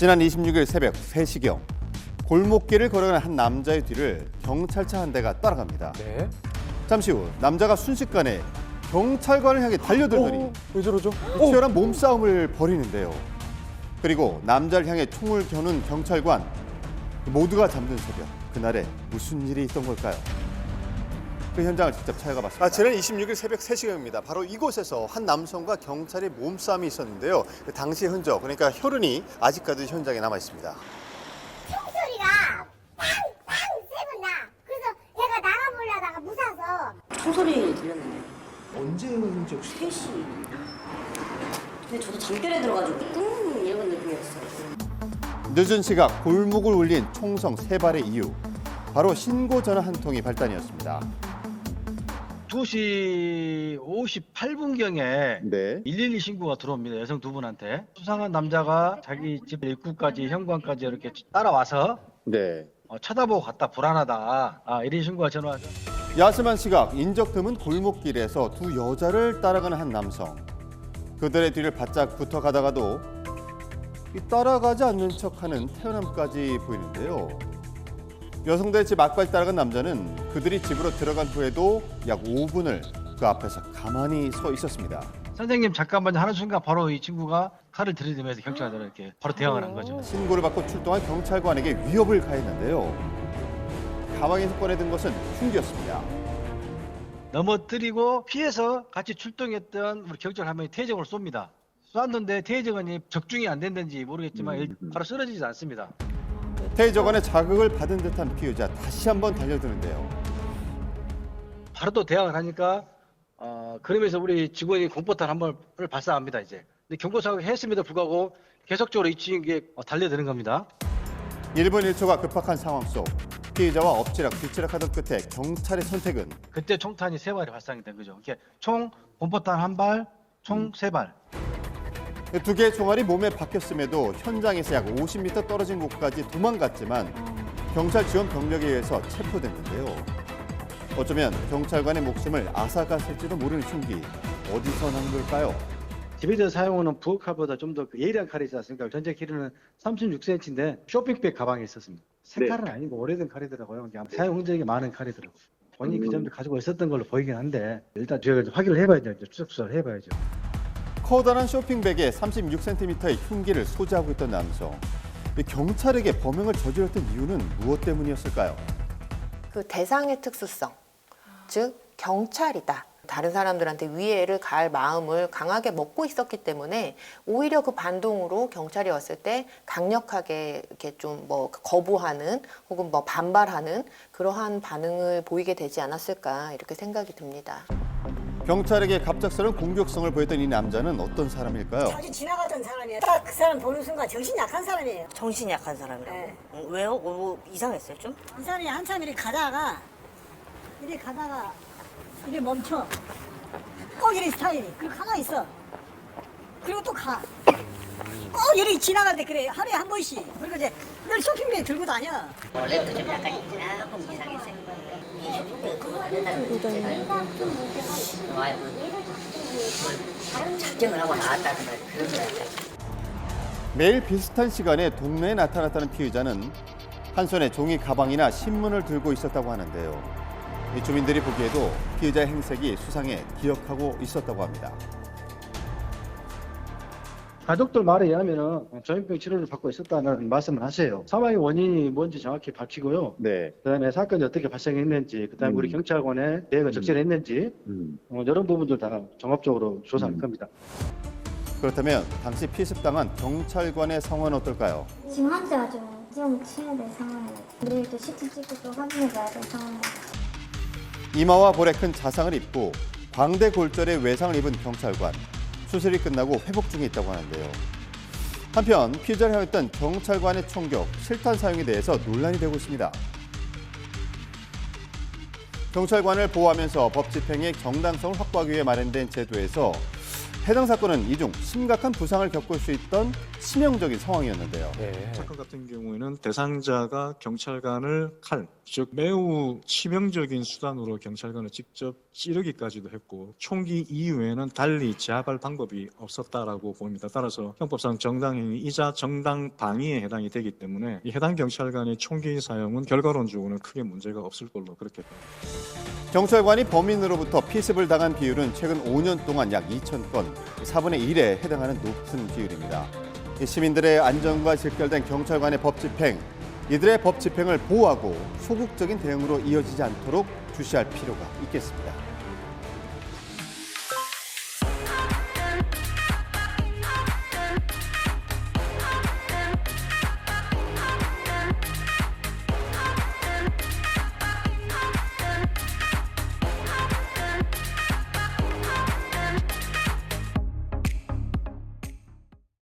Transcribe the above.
지난 26일 새벽 3시경 골목길을 걸어가는 한 남자의 뒤를 경찰차 한 대가 따라갑니다. 네. 잠시 후 남자가 순식간에 경찰관을 향해 달려들더니 왜 저러죠? 치열한 몸싸움을 벌이는데요. 그리고 남자를 향해 총을 겨눈 경찰관. 모두가 잠든 새벽, 그날에 무슨 일이 있던 걸까요? 그 현장을 직접 찾아가 봤습니다. 지난 26일 새벽 3시경입니다. 바로 이곳에서 한 남성과 경찰의 몸싸움이 있었는데요. 그 당시의 흔적, 그러니까 혈흔이 아직까지 현장에 남아 있습니다. 총소리가 팡팡 세 번 나. 그래서 내가 나가보려다가 무서워서 총소리 들렸는데 언제인지 혹시? 3시. 근데 저도 잠결에 들어가지고 꿍 이런 느낌이었어요. 늦은 시각 골목을 울린 총성 3발의 이유. 바로 신고 전화 한 통이 발단이었습니다. 2시 58분경에 네. 112 신고가 들어옵니다. 여성 두 분한테. 수상한 남자가 자기 집 입구까지 현관까지 이렇게 따라와서 네. 쳐다보고 갔다 불안하다. 112 신고가 전화와서. 야심한 시각, 인적 드문 골목길에서 두 여자를 따라가는 한 남성. 그들의 뒤를 바짝 붙어 가다가도 따라가지 않는 척하는 태어남까지 보이는데요. 여성들의 집 앞까지 따라간 남자는 그들이 집으로 들어간 후에도 약 5분을 그 앞에서 가만히 서 있었습니다. 선생님 잠깐만요 하는 순간 바로 이 친구가 칼을 들이대면서 경찰관으로 이렇게 바로 대응을 한 거죠. 신고를 받고 출동한 경찰관에게 위협을 가했는데요. 가방에서 꺼내든 것은 흉기였습니다. 넘어뜨리고 피해서 같이 출동했던 우리 경찰 한 명이 태정을 쏩니다. 쐈는데 태정이 적중이 안 된다는지 모르겠지만 바로 쓰러지지 않습니다. 테이저건의 자극을 받은 듯한 피의자 다시 한번 달려드는데요. 바로 또 대응을 하니까 그러면서 우리 직원이 공포탄 한 번을 발사합니다. 이제 근데 경고사격 했음에도 불구하고 계속적으로 이 친구에게 달려드는 겁니다. 1분 1초가 급박한 상황 속 피의자와 엎치락 뒤치락하던 끝에 경찰의 선택은 그때 총탄이 3발이 발사가 된 거죠. 이렇게 총 공포탄 1발, 총 3발. 두 개의 총알이 몸에 박혔음에도 현장에서 약 50m 떨어진 곳까지 도망갔지만 경찰 지원 병력에 의해서 체포됐는데요. 어쩌면 경찰관의 목숨을 앗아갔을지도 모르는 흉기, 어디서 난 걸까요? 집에서 사용하는 부엌칼보다 좀 더 예리한 칼이 있지 않습니까? 전체 길이는 36cm인데 쇼핑백 가방에 있었습니다. 새 칼은 아니고 오래된 칼이더라고요. 사용 흔적이 많은 칼이더라고요. 본인이 그 점도 가지고 있었던 걸로 보이긴 한데 일단 저희가 확인을 해봐야죠. 이제 추적 수사를 해봐야죠. 커다란 쇼핑백에 36cm의 흉기를 소지하고 있던 남성. 경찰에게 범행을 저질렀던 이유는 무엇 때문이었을까요? 그 대상의 특수성, 즉 경찰이다. 다른 사람들한테 위해를 가할 마음을 강하게 먹고 있었기 때문에 오히려 그 반동으로 경찰이 왔을 때 강력하게 이렇게 좀 뭐 거부하는 혹은 뭐 반발하는 그러한 반응을 보이게 되지 않았을까 이렇게 생각이 듭니다. 경찰에게 갑작스러운 공격성을 보였던 이 남자는 어떤 사람일까요? 자주 지나가던 사람이에요. 딱 그 사람 보는 순간 정신 약한 사람이에요. 정신이 약한 사람이라고. 네. 왜요? 뭐 이상했어요 좀? 이 사람이 한참 이렇게 가다가 이렇게 멈춰. 꼭 이렇게 스타일이. 그리고 가만히 있어. 그리고 또 가. 꼭 이렇게 지나가는데 그래. 하루에 한 번씩. 그리고 이제 늘 쇼핑백 들고 다녀. 원래부터 좀 약간 조금 이상했어요. 이 쇼핑백 그거 안 된다는 거 제가 와요. 작정을 하고 나왔다는 말 그런 거 같아요. 매일 비슷한 시간에 동네에 나타났다는 피의자는 한 손에 종이 가방이나 신문을 들고 있었다고 하는데요. 이 주민들이 보기에도 피의자의 행색이 수상해 기억하고 있었다고 합니다. 가족들 말에 의하면 조현병 치료를 받고 있었다는 말씀을 하세요. 사망의 원인이 뭔지 정확히 밝히고요. 네. 그다음에 사건이 어떻게 발생했는지, 그다음에 우리 경찰관의 대응을 적절했는지 이런 부분들 다 종합적으로 조사할 겁니다. 그렇다면 당시 피습당한 경찰관의 상황은 어떨까요? 지금 환자가 좀 치유될 상황이에요. 내일도 CT 찍고 또 확인해봐야 될 상황이에요. 이마와 볼에 큰 자상을 입고 광대 골절에 외상을 입은 경찰관. 수술이 끝나고 회복 중에 있다고 하는데요. 한편 피의자를 향했던 경찰관의 총격, 실탄 사용에 대해서 논란이 되고 있습니다. 경찰관을 보호하면서 법 집행의 정당성을 확보하기 위해 마련된 제도에서 해당 사건은 이 중 심각한 부상을 겪을 수 있던 치명적인 상황이었는데요. 사건 같은 경우에는 대상자가 경찰관을 칼, 즉 매우 치명적인 수단으로 경찰관을 직접 찌르기까지도 했고 총기 이후에는 달리 제압할 방법이 없었다라고 봅니다. 따라서 형법상 정당행위이자 정당 방위에 해당이 되기 때문에 이 해당 경찰관의 총기 사용은 결과론적으로는 크게 문제가 없을 걸로 그렇게 봅니다. 경찰관이 범인으로부터 피습을 당한 비율은 최근 5년 동안 약 2,000건, 4분의 1에 해당하는 높은 비율입니다. 시민들의 안전과 직결된 경찰관의 법 집행, 이들의 법 집행을 보호하고 소극적인 대응으로 이어지지 않도록 주시할 필요가 있겠습니다.